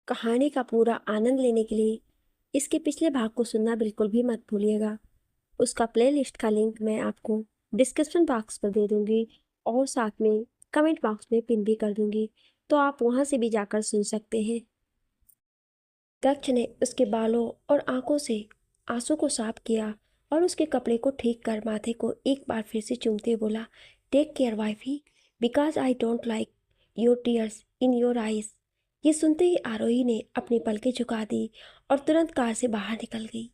कहानी का पूरा आनंद लेने के लिए इसके पिछले भाग को सुनना बिल्कुल भी मत भूलिएगा। उसका प्लेलिस्ट का लिंक मैं आपको डिस्क्रिप्शन बॉक्स पर दे दूंगी और साथ में कमेंट बॉक्स में पिन भी कर दूंगी, तो आप वहां से भी जाकर सुन सकते हैं। दक्ष ने उसके बालों और आंखों से आंसू को साफ किया और उसके कपड़े को ठीक कर माथे को एक बार फिर से चूमते हुए बोला, take care wifey, because I don't like your tears in your eyes. ये सुनते ही आरोही ने अपनी पलकें झुका दी और तुरंत कार से बाहर निकल गई।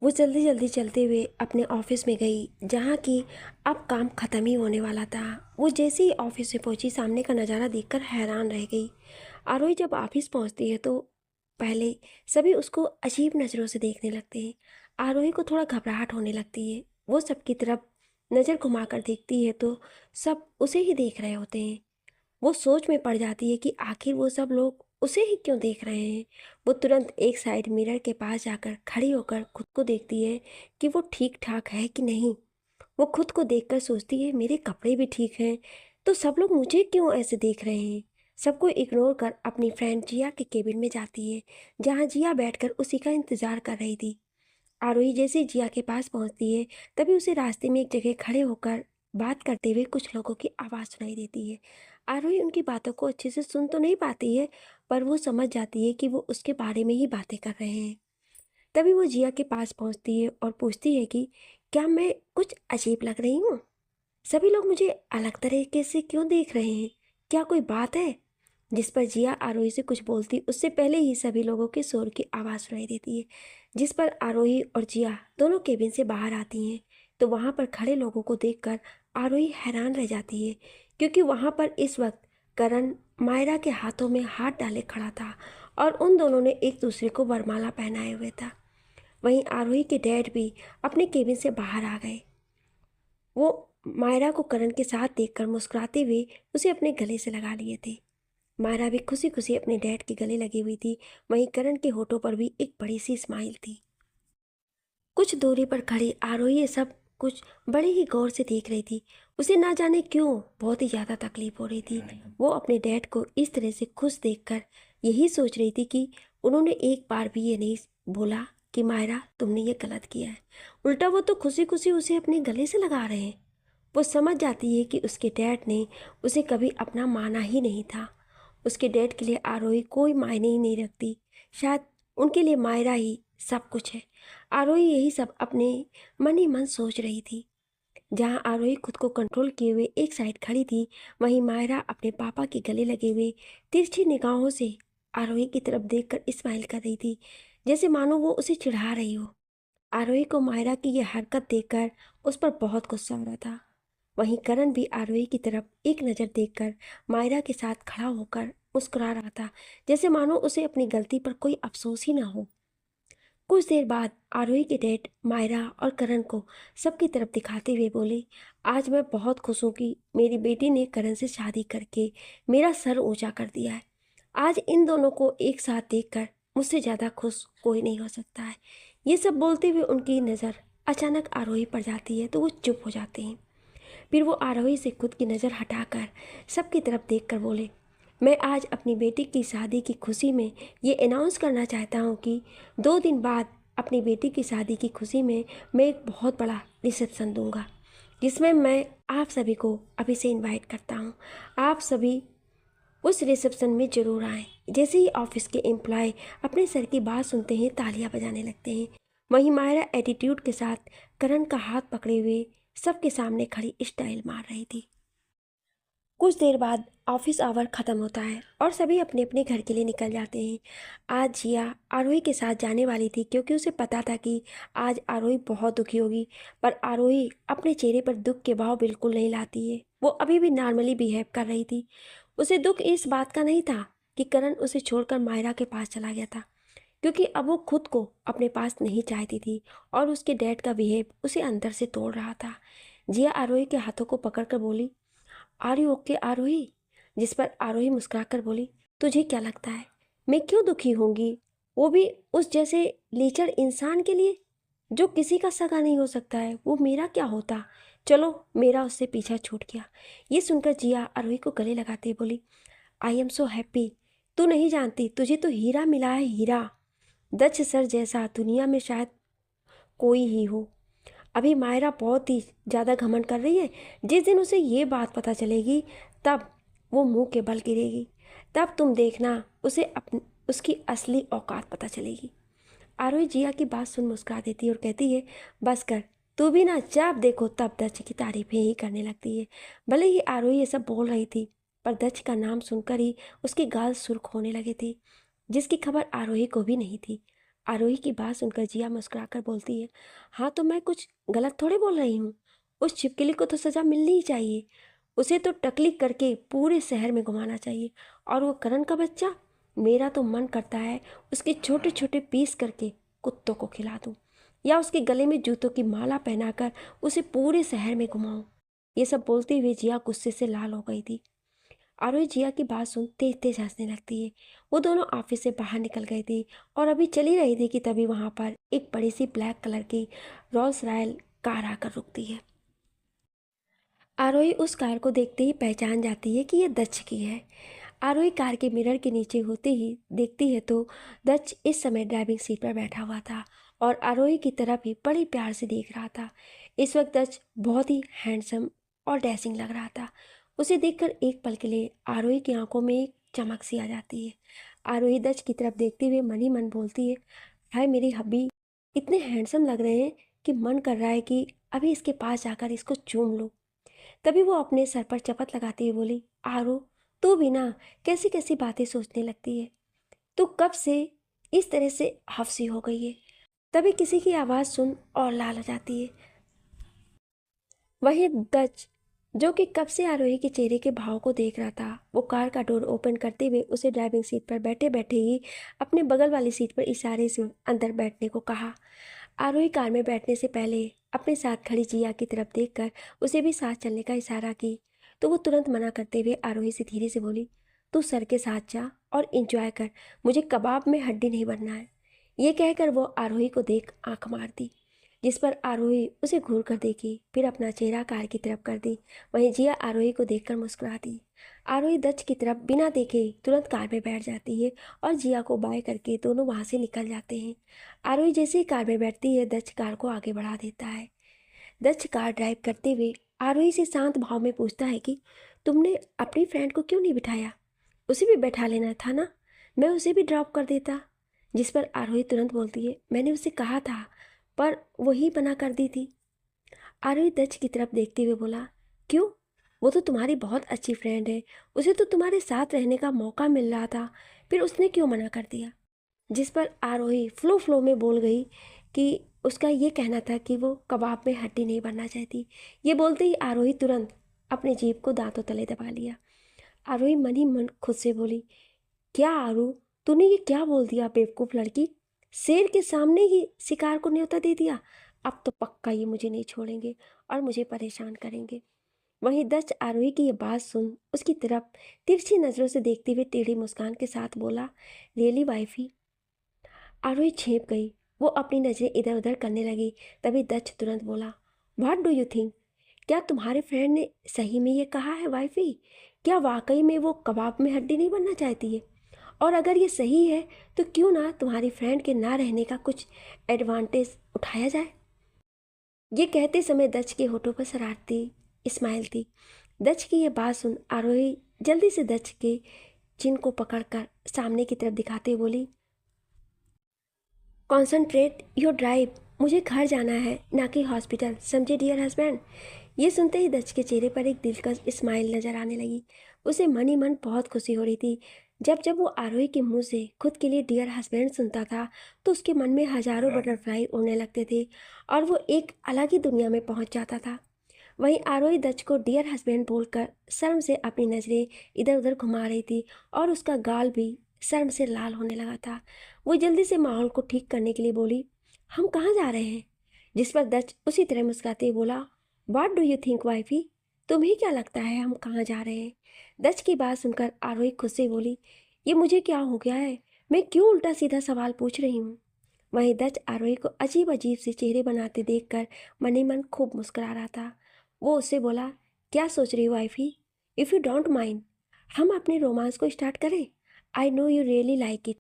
वो जल्दी जल्दी चलते हुए अपने ऑफिस में गई, जहाँ की अब काम खत्म ही होने वाला था। वो जैसे ही ऑफिस में पहुंची, सामने का नज़ारा देखकर हैरान रह गई। आरोही जब ऑफिस पहुंचती है तो पहले सभी उसको अजीब नज़रों से देखने लगते हैं। आरोही को थोड़ा घबराहट होने लगती है। वो सबकी तरफ नज़र घुमाकर देखती है तो सब उसे ही देख रहे होते हैं। वो सोच में पड़ जाती है कि आखिर वो सब लोग उसे ही क्यों देख रहे हैं। वो तुरंत एक साइड मिरर के पास जाकर खड़ी होकर खुद को देखती है कि वो ठीक ठाक है कि नहीं। वो खुद को देखकर सोचती है, मेरे कपड़े भी ठीक हैं, तो सब लोग मुझे क्यों ऐसे देख रहे हैं। सबको इग्नोर कर अपनी फ्रेंड जिया के केबिन में जाती है, जहाँ जिया बैठकर उसी का इंतजार कर रही थी। आरोही जैसे जिया के पास पहुंचती है, तभी उसे रास्ते में एक जगह खड़े होकर बात करते हुए कुछ लोगों की आवाज़ सुनाई देती है। आरोही उनकी बातों को अच्छे से सुन तो नहीं पाती है, पर वो समझ जाती है कि वो उसके बारे में ही बातें कर रहे हैं। तभी वो जिया के पास पहुंचती है और पूछती है कि क्या मैं कुछ अजीब लग रही हूँ? सभी लोग मुझे अलग तरीके से क्यों देख रहे हैं? क्या कोई बात है? जिस पर जिया आरोही से कुछ बोलती उससे पहले ही सभी लोगों के शोर की आवाज़ सुनाई देती है। जिस पर आरोही और जिया दोनों केबिन से बाहर आती हैं, तो वहाँ पर खड़े लोगों को देखकर आरोही हैरान रह जाती है, क्योंकि वहाँ पर इस वक्त करण मायरा के हाथों में हाथ डाले खड़ा था और उन दोनों ने एक दूसरे को वरमाला पहनाए हुए था। वहीं आरोही के डैड भी अपने केबिन से बाहर आ गए। वो मायरा को करण के साथ देखकर मुस्कुराते हुए उसे अपने गले से लगा लिए थे। मायरा भी खुशी खुशी अपने डैड के गले लगी हुई थी। वहीं करण के होठों पर भी एक बड़ी सी स्माइल थी। कुछ दूरी पर खड़ी आरोही ये सब कुछ बड़े ही गौर से देख रही थी। उसे ना जाने क्यों बहुत ही ज़्यादा तकलीफ हो रही थी। वो अपने डैड को इस तरह से खुश देखकर यही सोच रही थी कि उन्होंने एक बार भी ये नहीं बोला कि मायरा तुमने ये गलत किया है। उल्टा वो तो खुशी खुशी उसे अपने गले से लगा रहे हैं। वो समझ जाती है कि उसके डैड ने उसे कभी अपना माना ही नहीं था। उसके डैड के लिए आरोही कोई मायने ही नहीं रखती। शायद उनके लिए मायरा ही सब कुछ है। आरोही यही सब अपने मन ही मन सोच रही थी। जहाँ आरोही खुद को कंट्रोल किए हुए एक साइड खड़ी थी, वहीं मायरा अपने पापा के गले लगे हुए तिरछी निगाहों से आरोही की तरफ देखकर स्माइल कर रही थी, जैसे मानो वो उसे चिढ़ा रही हो। आरोही को मायरा की यह हरकत देखकर उस पर बहुत गुस्सा हो रहा था। वहीं करण भी आरोही की तरफ एक नज़र देखकर मायरा के साथ खड़ा होकर मुस्कुरा रहा था, जैसे मानो उसे अपनी गलती पर कोई अफसोस ही ना हो। कुछ देर बाद आरोही के डैड मायरा और करण को सबकी तरफ दिखाते हुए बोले, आज मैं बहुत खुश हूँ कि मेरी बेटी ने करण से शादी करके मेरा सर ऊंचा कर दिया है। आज इन दोनों को एक साथ देखकर मुझसे ज़्यादा खुश कोई नहीं हो सकता है। ये सब बोलते हुए उनकी नज़र अचानक आरोही पर जाती है तो वो चुप हो जाते हैं। फिर वो आरोही से खुद की नज़र हटाकर सबकी तरफ देखकर बोले, मैं आज अपनी बेटी की शादी की खुशी में ये अनाउंस करना चाहता हूँ कि 2 दिन बाद अपनी बेटी की शादी की खुशी में मैं एक बहुत बड़ा रिसेप्शन दूंगा, जिसमें मैं आप सभी को अभी से इनवाइट करता हूँ। आप सभी उस रिसेप्शन में ज़रूर आएँ। जैसे ही ऑफिस के एम्प्लॉय अपने सर की बात सुनते हैं, तालियां बजाने लगते हैं। वहीं मायरा एटीट्यूड के साथ करण का हाथ पकड़े हुए सबके सामने खड़ी स्टाइल मार रही थी। कुछ देर बाद ऑफिस आवर ख़त्म होता है और सभी अपने अपने घर के लिए निकल जाते हैं। आज जिया आरोही के साथ जाने वाली थी, क्योंकि उसे पता था कि आज आरोही बहुत दुखी होगी, पर आरोही अपने चेहरे पर दुख के भाव बिल्कुल नहीं लाती है। वो अभी भी नॉर्मली बिहेव कर रही थी। उसे दुख इस बात का नहीं था कि करण उसे छोड़कर मायरा के पास चला गया था, क्योंकि अब वो खुद को अपने पास नहीं चाहती थी और उसके डैड का बिहेव उसे अंदर से तोड़ रहा था। जिया आरोही के हाथों को पकड़कर बोली, आर यू ओके आरोही? जिस पर आरोही मुस्कुराकर बोली, तुझे क्या लगता है मैं क्यों दुखी होंगी, वो भी उस जैसे लीचड़ इंसान के लिए जो किसी का सगा नहीं हो सकता है। वो मेरा क्या होता, चलो मेरा उससे पीछा छूट गया। ये सुनकर जिया आरोही को गले लगाते बोली, आई एम सो हैप्पी तू नहीं जानती, तुझे तो हीरा मिला है, हीरा। दक्ष सर जैसा दुनिया में शायद कोई ही हो। अभी मायरा बहुत ही ज़्यादा घमंड कर रही है। जिस दिन उसे ये बात पता चलेगी तब वो मुंह के बल गिरेगी। तब तुम देखना उसे उसकी असली औकात पता चलेगी। आरोही जिया की बात सुन मुस्कुरा देती है और कहती है, बस कर, तू भी ना जब देखो तब दक्ष की तारीफें ही करने लगती है। भले ही आरोही ये सब बोल रही थी, पर दक्ष का नाम सुनकर ही उसके गाल सुर्ख होने लगे थे, जिसकी खबर आरोही को भी नहीं थी। आरोही की बात सुनकर जिया मुस्कुराकर बोलती है, हाँ तो मैं कुछ गलत थोड़े बोल रही हूँ। उस छिपकली को तो सज़ा मिलनी ही चाहिए। उसे तो टकली करके पूरे शहर में घुमाना चाहिए। और वो करण का बच्चा, मेरा तो मन करता है उसके छोटे छोटे पीस करके कुत्तों को खिला दूँ, या उसके गले में जूतों की माला पहनाकर उसे पूरे शहर में घुमाऊं। ये सब बोलते हुए जिया गुस्से से लाल हो गई थी। आरोही जिया की बात सुन तेज तेज हंसने लगती है। वो दोनों ऑफिस से बाहर निकल गई थी और अभी चली रही थी कि तभी वहां पर एक बड़ी सी ब्लैक कलर की रोल्स रॉयल कार आकर रुकती है। आरोही उस कार को देखते ही पहचान जाती है कि यह दक्ष की है। आरोही कार के मिरर के नीचे होते ही देखती है तो दक्ष इस समय ड्राइविंग सीट पर बैठा हुआ था और आरोही की तरफ ही बड़े प्यार से देख रहा था। इस वक्त दक्ष बहुत ही हैंडसम और डैशिंग लग रहा था। उसे देखकर एक पल के लिए आरोही की आंखों में एक चमक सी आ जाती है। आरोही दक्ष की तरफ देखते हुए मन ही मन बोलती है, हाय मेरी हब्बी, इतने हैंडसम लग रहे हैं कि मन कर रहा है कि अभी इसके पास जाकर इसको चूम लूं। तभी वो अपने सर पर चपत लगाती हुई बोली, आरो, तू भी ना कैसी कैसी बातें सोचने लगती है। तू कब से इस तरह से हफ्सी हो गई है। तभी किसी की आवाज़ सुन और लाल हो जाती है। वही दच, जो कि कब से आरोही के चेहरे के भाव को देख रहा था, वो कार का डोर ओपन करते हुए उसे ड्राइविंग सीट पर बैठे बैठे ही अपने बगल वाली सीट पर इशारे से अंदर बैठने को कहा। आरोही कार में बैठने से पहले अपने साथ खड़ी जिया की तरफ देखकर उसे भी साथ चलने का इशारा की, तो वो तुरंत मना करते हुए आरोही से धीरे से बोली, तू सर के साथ जा और इंजॉय कर, मुझे कबाब में हड्डी नहीं बनना है। ये कहकर वो आरोही को देख आंख मार दी, जिस पर आरोही उसे घूर कर देखी, फिर अपना चेहरा कार की तरफ कर दी। वहीं जिया आरोही को देखकर मुस्कुरा दी। आरोही दत्त की तरफ बिना देखे तुरंत कार में बैठ जाती है और जिया को बाय करके दोनों वहां से निकल जाते हैं। आरोही जैसे ही कार में बैठती है, दत्त कार को आगे बढ़ा देता है। दत्त कार ड्राइव करते हुए आरोही से शांत भाव में पूछता है कि तुमने अपनी फ्रेंड को क्यों नहीं बिठाया? उसे भी बैठा लेना था ना, मैं उसे भी ड्रॉप कर देता। जिस पर आरोही तुरंत बोलती है, मैंने उसे कहा था पर वही मना कर दी थी। आरोही दक्ष की तरफ देखते हुए बोला, क्यों? वो तो तुम्हारी बहुत अच्छी फ्रेंड है, उसे तो तुम्हारे साथ रहने का मौका मिल रहा था, फिर उसने क्यों मना कर दिया? जिस पर आरोही फ्लो फ्लो में बोल गई कि उसका ये कहना था कि वो कबाब में हड्डी नहीं बनना चाहती। ये बोलते ही आरोही तुरंत अपने जीभ को दांतों तले दबा लिया। आरोही मन ही मन खुद से बोली, क्या आरू, तूने ये क्या बोल दिया बेवकूफ़ लड़की? शेर के सामने ही शिकार को न्योता दे दिया। अब तो पक्का ये मुझे नहीं छोड़ेंगे और मुझे परेशान करेंगे। वहीं दत्त आरोही की ये बात सुन उसकी तरफ तिरछी नज़रों से देखते हुए टेढ़ी मुस्कान के साथ बोला, रियली वाइफी? आरोही छेप गई। वो अपनी नज़रें इधर उधर करने लगी। तभी दत्त तुरंत बोला, व्हाट डू यू थिंक? क्या तुम्हारे फ्रेंड ने सही में ये कहा है वाइफी? क्या वाकई में वो कबाब में हड्डी नहीं बनना चाहती है? और अगर ये सही है तो क्यों ना तुम्हारी फ्रेंड के ना रहने का कुछ एडवांटेज उठाया जाए? ये कहते समय दक्ष के होठों पर शरारती स्माइल थी। दक्ष की ये बात सुन आरोही जल्दी से दक्ष के चिन को पकड़कर सामने की तरफ दिखाते हुए बोली, कॉन्सेंट्रेट योर ड्राइव, मुझे घर जाना है ना कि हॉस्पिटल, समझे डियर हस्बैंड? ये सुनते ही दक्ष के चेहरे पर एक दिलकश स्माइल नजर आने लगी। उसे मन ही मन बहुत खुशी हो रही थी। जब जब वो आरोही के मुंह से खुद के लिए डियर हस्बैंड सुनता था तो उसके मन में हजारों बटरफ्लाई उड़ने लगते थे और वो एक अलग ही दुनिया में पहुंच जाता था। वहीं आरोही दक्ष को डियर हस्बैंड बोलकर शर्म से अपनी नज़रें इधर उधर घुमा रही थी और उसका गाल भी शर्म से लाल होने लगा था। वो जल्दी से माहौल को ठीक करने के लिए बोली, हम कहाँ जा रहे हैं? जिस पर दक्ष उसी तरह मुस्कुराते हुए बोला, what do you think wifey? तुम्हें क्या लगता है हम कहाँ जा रहे हैं? दक्ष की बात सुनकर आरोही खुद से बोली, ये मुझे क्या हो गया है? मैं क्यों उल्टा सीधा सवाल पूछ रही हूँ? वहीं दक्ष आरोही को अजीब अजीब से चेहरे बनाते देखकर मन ही मन खूब मुस्कुरा रहा था। वो उससे बोला, क्या सोच रही हो wifey? If you don't mind, हम अपने रोमांस को स्टार्ट करें? I know you really like it.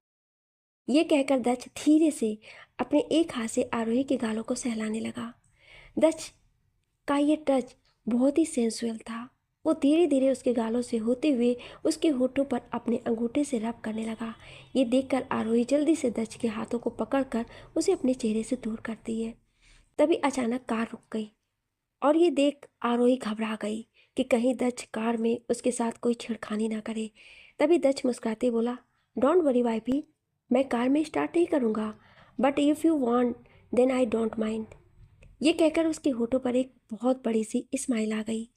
ये कहकर दक्ष धीरे से अपने एक हाथ से आरोही के गालों को सहलाने लगा। दक्ष का ये टच बहुत ही सेंसुअल था। वो धीरे धीरे उसके गालों से होते हुए उसके होठों पर अपने अंगूठे से रब करने लगा। ये देखकर आरोही जल्दी से दक्ष के हाथों को पकड़कर उसे अपने चेहरे से दूर करती है। तभी अचानक कार रुक गई और ये देख आरोही घबरा गई कि कहीं दक्ष कार में उसके साथ कोई छेड़खानी ना करे। तभी दक्ष मुस्कुराते बोला, डोंट वरी वाइफी, मैं कार में स्टार्ट नहीं करूँगा, but if you want then I don't mind. ये कहकर उसके होठों पर एक बहुत बड़ी सी स्माइल आ गई।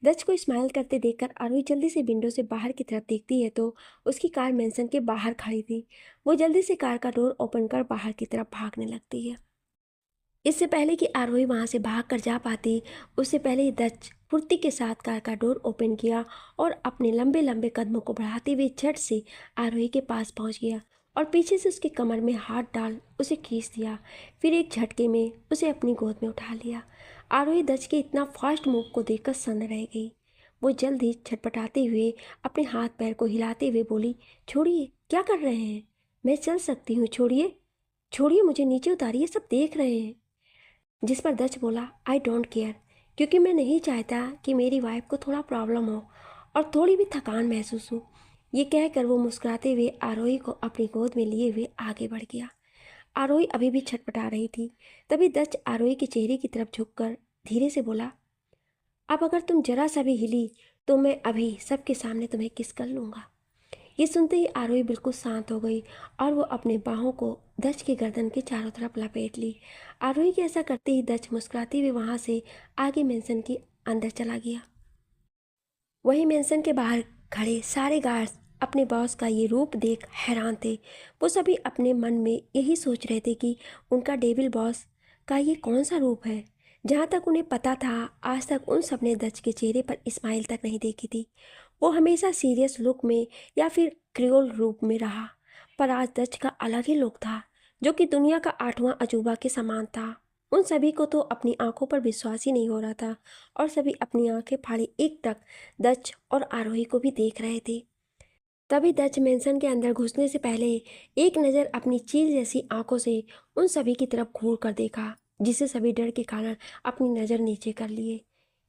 दक्ष को स्माइल करते देखकर आरोही जल्दी से विंडो से बाहर की तरफ देखती है तो उसकी कार मेंशन के बाहर खड़ी थी। वो जल्दी से कार का डोर ओपन कर बाहर की तरफ भागने लगती है। इससे पहले कि आरोही वहां से भाग कर जा पाती, उससे पहले ही दक्ष फुर्ती के साथ कार का डोर ओपन किया और अपने लंबे लंबे कदमों को बढ़ाते हुए झट से आरोही के पास पहुंच गया और पीछे से उसके कमर में हाथ डाल उसे खींच दिया। फिर एक झटके में उसे अपनी गोद में उठा लिया। आरोही दक्ष के इतना फास्ट मूव को देखकर सन्न रह गई। वो जल्द ही छटपटाते हुए अपने हाथ पैर को हिलाते हुए बोली, छोड़िए, क्या कर रहे हैं? मैं चल सकती हूँ, छोड़िए, छोड़िए मुझे, नीचे उतारिए, सब देख रहे हैं। जिस पर दक्ष बोला, आई डोंट केयर, क्योंकि मैं नहीं चाहता कि मेरी वाइफ को थोड़ा प्रॉब्लम हो और थोड़ी भी थकान महसूस हो। ये कहकर वो मुस्कुराते हुए आरोही को अपनी गोद में लिए हुए आगे बढ़ गया। आरोही अभी भी छटपटा रही थी। तभी दक्ष आरोही के चेहरे की तरफ झुककर धीरे से बोला, अब अगर तुम जरा सा भी हिली तो मैं अभी सबके सामने तुम्हें किस कर लूँगा। ये सुनते ही आरोही बिल्कुल शांत हो गई और वो अपने बाहों को दक्ष की गर्दन के चारों तरफ लपेट ली। आरोही के ऐसा करते ही दक्ष मुस्कुराते हुए वहां से आगे मेंशन के अंदर चला गया। वहीं मेंशन के बाहर खड़े सारे गार्ड्स अपने बॉस का ये रूप देख हैरान थे। वो सभी अपने मन में यही सोच रहे थे कि उनका डेविल बॉस का ये कौन सा रूप है। जहाँ तक उन्हें पता था, आज तक उन सब ने दक्ष के चेहरे पर स्माइल तक नहीं देखी थी। वो हमेशा सीरियस लुक में या फिर क्रियोल रूप में रहा, पर आज दक्ष का अलग ही लुक था, जो कि दुनिया का 8वां अजूबा के समान था। उन सभी को तो अपनी आंखों पर विश्वास ही नहीं हो रहा था और सभी अपनी आंखें फाड़े एकटक दक्ष और आरोही को भी देख रहे थे। तभी दक्ष मेंशन के अंदर घुसने से पहले एक नज़र अपनी चील जैसी आंखों से उन सभी की तरफ घूर कर देखा, जिसे सभी डर के कारण अपनी नज़र नीचे कर लिए।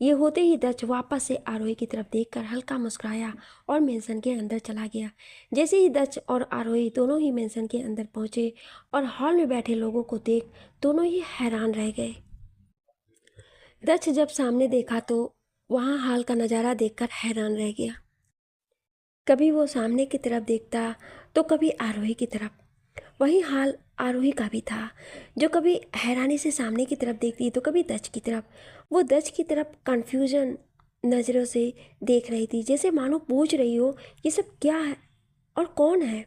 ये होते ही दक्ष वापस से आरोही की तरफ देखकर हल्का मुस्कुराया और मेंशन के अंदर चला गया। जैसे ही दक्ष और आरोही दोनों ही मेंशन के अंदर पहुंचे और हॉल में बैठे लोगों को देख दोनों ही हैरान रह गए। दक्ष जब सामने देखा तो वहाँ हाल का नज़ारा देखकर हैरान रह गया। कभी वो सामने की तरफ देखता तो कभी आरोही की तरफ। वही हाल आरोही का भी था, जो कभी हैरानी से सामने की तरफ देखती तो कभी दक्ष की तरफ। वो दक्ष की तरफ कन्फ्यूजन नज़रों से देख रही थी, जैसे मानो पूछ रही हो ये सब क्या है और कौन है।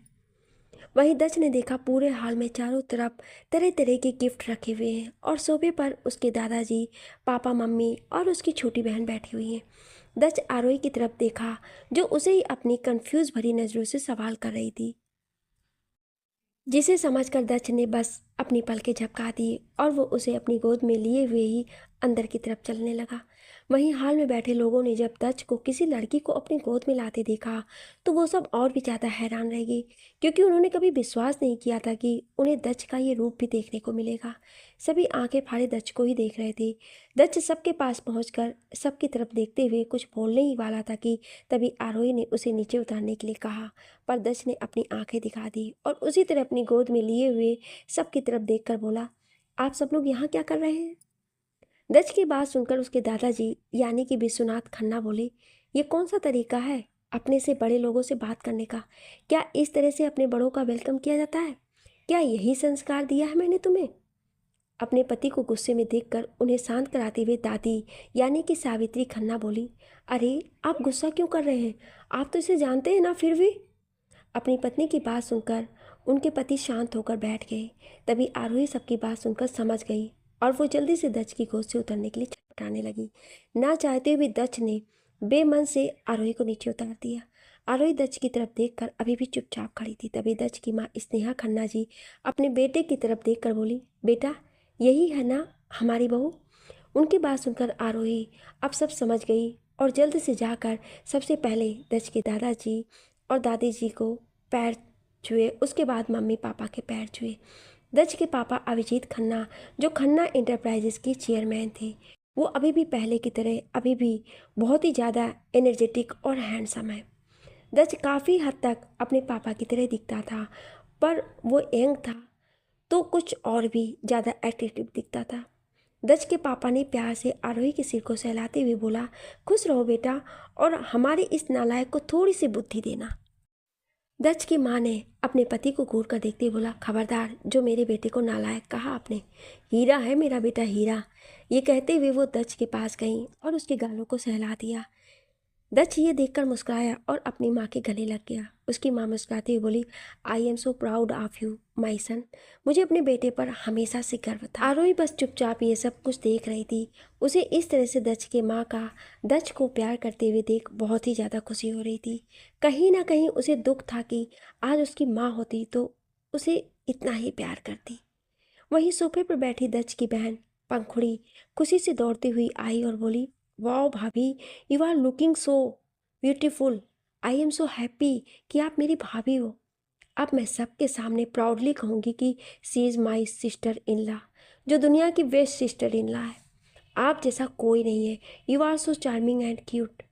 वहीं दक्ष ने देखा पूरे हॉल में चारों तरफ तरह तरह के गिफ्ट रखे हुए हैं और सोफे पर उसके दादाजी, पापा, मम्मी और उसकी छोटी बहन बैठी हुई हैं। दक्ष आरोही की तरफ देखा, जो उसे ही अपनी कंफ्यूज भरी नज़रों से सवाल कर रही थी, जिसे समझकर दक्ष ने बस अपनी पलकें झपका दी और वो उसे अपनी गोद में लिए हुए ही अंदर की तरफ चलने लगा। वहीं हॉल में बैठे लोगों ने जब दक्ष को किसी लड़की को अपनी गोद में लाते देखा तो वो सब और भी ज़्यादा हैरान रह गई, क्योंकि उन्होंने कभी विश्वास नहीं किया था कि उन्हें दक्ष का ये रूप भी देखने को मिलेगा। सभी आंखें फाड़े दक्ष को ही देख रहे थे। दक्ष सबके पास पहुंचकर सबकी तरफ देखते हुए कुछ बोलने ही वाला था कि तभी आरोही ने उसे नीचे उतारने के लिए कहा, पर दक्ष ने अपनी आंखें दिखा दी और उसी तरह अपनी गोद में लिए हुए सबकी तरफ देखकर बोला, आप सब लोग यहाँ क्या कर रहे हैं? दक्ष की बात सुनकर उसके दादाजी यानी कि विश्वनाथ खन्ना बोले, ये कौन सा तरीका है अपने से बड़े लोगों से बात करने का? क्या इस तरह से अपने बड़ों का वेलकम किया जाता है? क्या यही संस्कार दिया है मैंने तुम्हें? अपने पति को गुस्से में देखकर उन्हें शांत कराते हुए दादी यानी कि सावित्री खन्ना बोली, अरे आप गुस्सा क्यों कर रहे हैं? आप तो इसे जानते हैं ना फिर भी। अपनी पत्नी की बात सुनकर उनके पति शांत होकर बैठ गए। तभी आरोही सबकी बात सुनकर समझ गई और वो जल्दी से दक्ष की गोद से उतरने के लिए छटपटाने लगी। ना चाहते हुए दक्ष ने बेमन से आरोही को नीचे उतार दिया। आरोही दक्ष की तरफ देखकर अभी भी चुपचाप खड़ी थी। तभी दक्ष की माँ स्नेहा खन्ना जी अपने बेटे की तरफ देखकर बोली, बेटा यही है ना हमारी बहू? उनकी बात सुनकर आरोही अब सब समझ गई और जल्द से जाकर सबसे पहले दक्ष के दादाजी और दादी जी को पैर छुए, उसके बाद मम्मी पापा के पैर छुए। दक्ष के पापा अभिजीत खन्ना, जो खन्ना इंटरप्राइजेस के चेयरमैन थे, वो अभी भी पहले की तरह अभी भी बहुत ही ज़्यादा एनर्जेटिक और हैंडसम है। दक्ष काफ़ी हद तक अपने पापा की तरह दिखता था, पर वो यंग था तो कुछ और भी ज़्यादा एट्रैक्टिव दिखता था। दक्ष के पापा ने प्यार से आरोही के सिर को सहलाते हुए बोला, खुश रहो बेटा, और हमारे इस नालायक को थोड़ी सी बुद्धि देना। दक्ष की माँ ने अपने पति को घूर कर देखते बोला, खबरदार, जो मेरे बेटे को नालायक कहा आपने? हीरा है मेरा बेटा, हीरा। ये कहते हुए वो दक्ष के पास गई और उसके गालों को सहला दिया। दक्ष ये देखकर मुस्कुराया और अपनी माँ के गले लग गया। उसकी माँ मुस्कुराती हुई बोली, I am so proud of you my son. मुझे अपने बेटे पर हमेशा से गर्व था। आरोही बस चुपचाप ये सब कुछ देख रही थी। उसे इस तरह से दक्ष के माँ का दक्ष को प्यार करते हुए देख बहुत ही ज़्यादा खुशी हो रही थी। कहीं ना कहीं उसे दुख था कि आज उसकी माँ होती तो उसे इतना ही प्यार करती। वहीं सोफे पर बैठी दक्ष की बहन पंखुड़ी खुशी से दौड़ती हुई आई और बोली, वाओ भाभी, you are looking so beautiful. I am so happy कि आप मेरी भाभी हो। अब मैं सबके सामने प्राउडली कहूँगी कि she is my sister in law, जो दुनिया की बेस्ट सिस्टर इन लॉ है। आप जैसा कोई नहीं है। You are so charming and cute.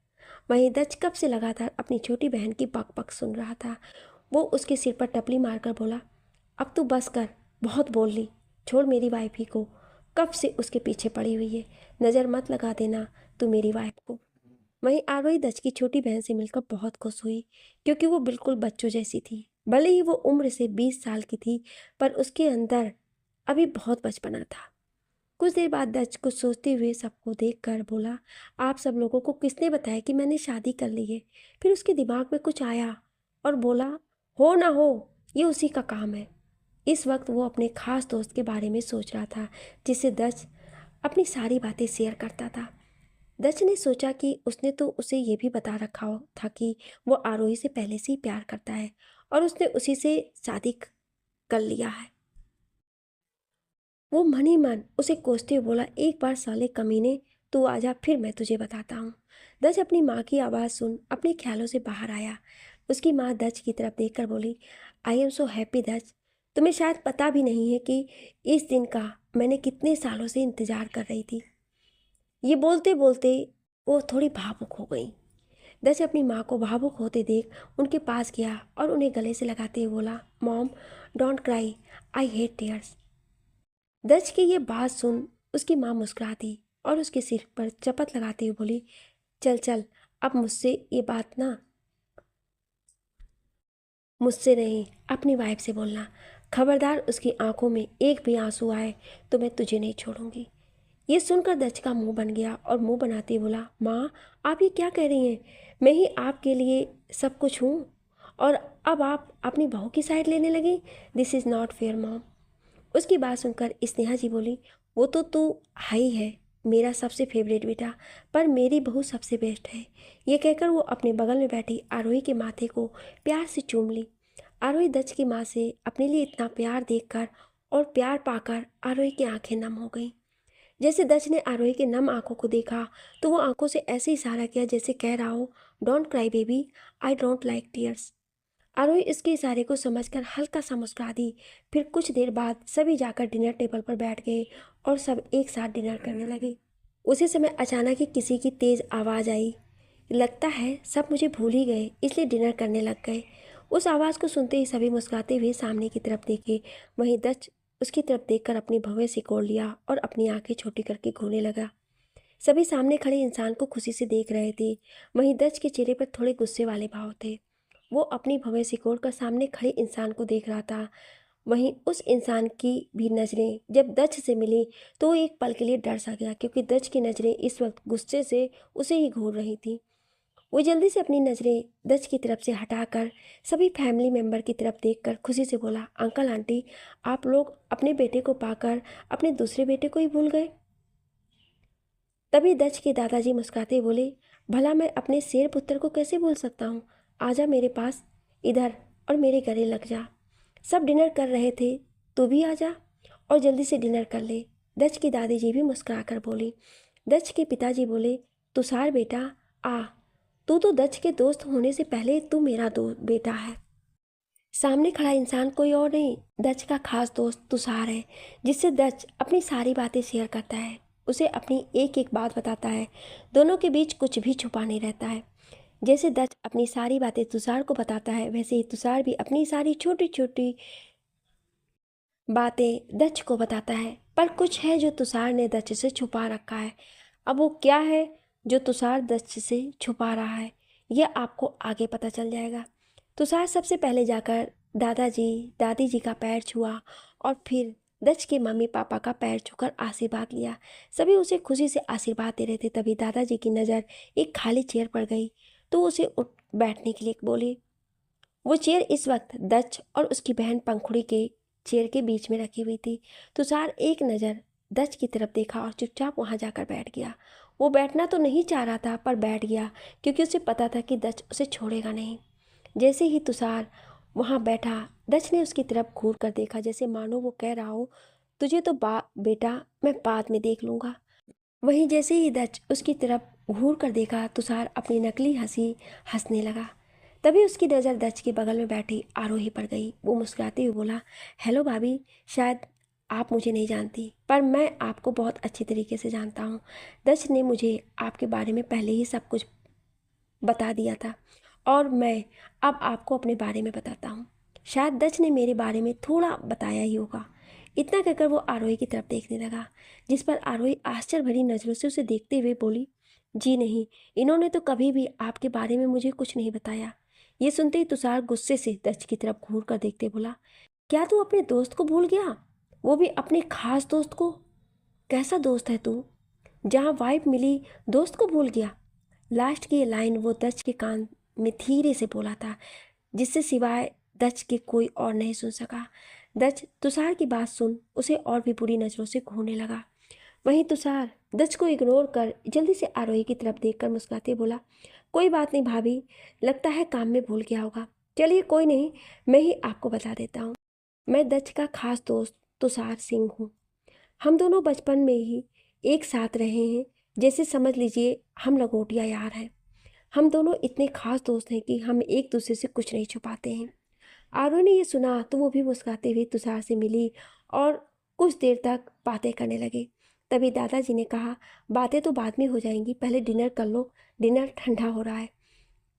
वहीं दक्ष कब से लगातार अपनी छोटी बहन की पक पक सुन रहा था। वो उसके सिर पर टपली मारकर बोला, अब तू बस कर, बहुत बोल ली, छोड़ मेरी वाइफ ही को, कब से उसके पीछे पड़ी हुई है, नज़र मत लगा देना तू मेरी वाइफ को। वहीं आरोही दक्ष की छोटी बहन से मिलकर बहुत खुश हुई, क्योंकि वो बिल्कुल बच्चों जैसी थी। भले ही वो उम्र से 20 साल की थी, पर उसके अंदर अभी बहुत बचपना था। कुछ देर बाद दक्ष कुछ सोचते हुए सबको देखकर बोला, आप सब लोगों को किसने बताया कि मैंने शादी कर ली है? फिर उसके दिमाग में कुछ आया और बोला, हो ना हो, ये उसी का काम है। इस वक्त वो अपने खास दोस्त के बारे में सोच रहा था, जिससे दक्ष अपनी सारी बातें शेयर करता था। दक्ष ने सोचा कि उसने तो उसे ये भी बता रखा था कि वो आरोही से पहले से ही प्यार करता है और उसने उसी से शादी कर लिया है। वो मन ही मन उसे कोसते हुए बोला, एक बार साले कमीने, तू आजा, फिर मैं तुझे बताता हूँ। दक्ष अपनी माँ की आवाज़ सुन अपने ख्यालों से बाहर आया। उसकी माँ दक्ष की तरफ देखकर बोली, आई एम सो हैप्पी दक्ष, तुम्हें शायद पता भी नहीं है कि इस दिन का मैंने कितने सालों से इंतज़ार कर रही थी। ये बोलते बोलते वो थोड़ी भावुक हो गई। दक्ष अपनी माँ को भावुक होते देख उनके पास गया और उन्हें गले से लगाते हुए बोला, mom don't cry, I hate tears. Daksh की ये बात सुन उसकी माँ मुस्कुरा दी और उसके सिर पर चपत लगाते हुए बोली, चल चल, अब मुझसे ये बात ना, मुझसे नहीं, अपनी वाइफ से बोलना। खबरदार उसकी आंखों में एक भी आंसू आए तो मैं तुझे नहीं छोड़ूंगी। ये सुनकर दक्ष का मुंह बन गया और मुंह बनाते बोला, माँ आप ये क्या कह रही हैं? मैं ही आपके लिए सब कुछ हूँ और अब आप अपनी बहू की साइड लेने लगी। This is not fair mom. उसकी बात सुनकर स्नेहा जी बोली, वो तो तू हाई है मेरा सबसे फेवरेट बेटा, पर मेरी बहू सबसे बेस्ट है। ये कहकर वो अपने बगल में बैठी आरोही के माथे को प्यार से चूम ली। आरोही दक्ष की माँ से अपने लिए इतना प्यार देखकर और प्यार पाकर आरोही की आंखें नम हो गईं। जैसे दक्ष ने आरोही के नम आंखों को देखा तो वो आंखों से ऐसे इशारा किया जैसे कह रहा हो, don't cry baby, I don't like tears. Aarohi इसके इशारे को समझकर हल्का सा मुस्कुरा दी। फिर कुछ देर बाद सभी जाकर डिनर टेबल पर बैठ गए और सब एक साथ डिनर करने लगे। उसी समय अचानक ही किसी की तेज़ आवाज़ आई। लगता है सब मुझे भूल ही गए, इसलिए डिनर करने लग गए। उस आवाज़ को सुनते ही सभी मुस्कुराते हुए सामने की तरफ देखे। वहीं दक्ष उसकी तरफ देखकर अपनी भवें सिकोड़ लिया और अपनी आंखें छोटी करके घूरने लगा। सभी सामने खड़े इंसान को खुशी से देख रहे थे। वहीं दक्ष के चेहरे पर थोड़े गुस्से वाले भाव थे। वो अपनी भवें सिकोड़ कर सामने खड़े इंसान को देख रहा था। वहीं उस इंसान की भी नज़रें जब दक्ष से मिली तो वो एक पल के लिए डर सा गया, क्योंकि दक्ष की नज़रें इस वक्त गुस्से से उसे ही घूर रही थी। वो जल्दी से अपनी नज़रें दक्ष की तरफ से हटाकर सभी फैमिली मेंबर की तरफ देखकर खुशी से बोला, अंकल आंटी, आप लोग अपने बेटे को पाकर अपने दूसरे बेटे को ही भूल गए। तभी दक्ष के दादाजी मुस्कुराते बोले, भला मैं अपने शेर पुत्र को कैसे भूल सकता हूँ? आजा मेरे पास इधर और मेरे गले लग जा। सब डिनर कर रहे थे, तू भी आजा और जल्दी से डिनर कर ले। दक्ष की दादी जी भी मुस्कुरा कर बोली। दक्ष के पिताजी बोले, तुषार बेटा आ, तू तो दक्ष के दोस्त होने से पहले तू मेरा बेटा है। सामने खड़ा इंसान कोई और नहीं, दच का खास दोस्त तुषार है, जिससे दच अपनी सारी बातें शेयर करता है, उसे अपनी एक एक बात बताता है। दोनों के बीच कुछ भी छुपा नहीं रहता है। जैसे दच अपनी सारी बातें तुषार को बताता है, वैसे ही तुषार भी अपनी सारी छोटी छोटी बातें दच को बताता है। पर कुछ है जो तुषार ने दच से छुपा रखा है। अब वो क्या है जो तुषार दच से छुपा रहा है, यह आपको आगे पता चल जाएगा। तुषार सबसे पहले जाकर दादाजी दादी जी का पैर छुआ और फिर दच के मम्मी पापा का पैर छूकर आशीर्वाद लिया। सभी उसे खुशी से आशीर्वाद दे रहे थे। तभी दादाजी की नज़र एक खाली चेयर पर गई तो उसे उठ बैठने के लिए बोली। वो चेयर इस वक्त दच और उसकी बहन पंखुड़ी के चेयर के बीच में रखी हुई थी। तुषार एक नज़र दच की तरफ देखा और चुपचाप वहाँ जाकर बैठ गया। वो बैठना तो नहीं चाह रहा था, पर बैठ गया क्योंकि उसे पता था कि दच उसे छोड़ेगा नहीं। जैसे ही तुषार वहाँ बैठा, दच ने उसकी तरफ घूर कर देखा, जैसे मानो वो कह रहा हो, तुझे तो बेटा मैं बाद में देख लूँगा। वहीं जैसे ही दच उसकी तरफ घूर कर देखा, तुषार अपनी नकली हंसी हंसने लगा। तभी उसकी नज़र दच के बगल में बैठी आरोही पर गई। वो मुस्कुराते हुए बोला, हेलो भाभी, शायद आप मुझे नहीं जानती, पर मैं आपको बहुत अच्छे तरीके से जानता हूँ। दच ने मुझे आपके बारे में पहले ही सब कुछ बता दिया था और मैं अब आपको अपने बारे में बताता हूँ। शायद दच ने मेरे बारे में थोड़ा बताया ही होगा। इतना कहकर वो आरोही की तरफ देखने लगा, जिस पर आरोही आश्चर्य भरी नज़रों से उसे देखते हुए बोली, जी नहीं, इन्होंने तो कभी भी आपके बारे में मुझे कुछ नहीं बताया। ये सुनते ही तुषार गुस्से से दच की तरफ घूर कर देखते बोला, क्या तू अपने दोस्त को भूल गया, वो भी अपने खास दोस्त को? कैसा दोस्त है तू, जहाँ वाइफ मिली दोस्त को भूल गया? लास्ट की ये लाइन वो दच के कान में धीरे से बोला था, जिससे सिवाय दच के कोई और नहीं सुन सका। दच तुषार की बात सुन उसे और भी बुरी नज़रों से घूरने लगा। वहीं तुषार दच को इग्नोर कर जल्दी से आरोही की तरफ देखकर मुस्कुराते बोला, कोई बात नहीं भाभी, लगता है काम में भूल गया होगा। चलिए कोई नहीं, मैं ही आपको बता देता हूँ। मैं दच का खास दोस्त तुषार सिंह हूँ। हम दोनों बचपन में ही एक साथ रहे हैं, जैसे समझ लीजिए हम लंगोटिया यार हैं। हम दोनों इतने खास दोस्त हैं कि हम एक दूसरे से कुछ नहीं छुपाते हैं। आरव ने ये सुना तो वो भी मुस्कुराते हुए तुषार से मिली और कुछ देर तक बातें करने लगे। तभी दादाजी ने कहा, बातें तो बाद में हो जाएंगी, पहले डिनर कर लो, डिनर ठंडा हो रहा है।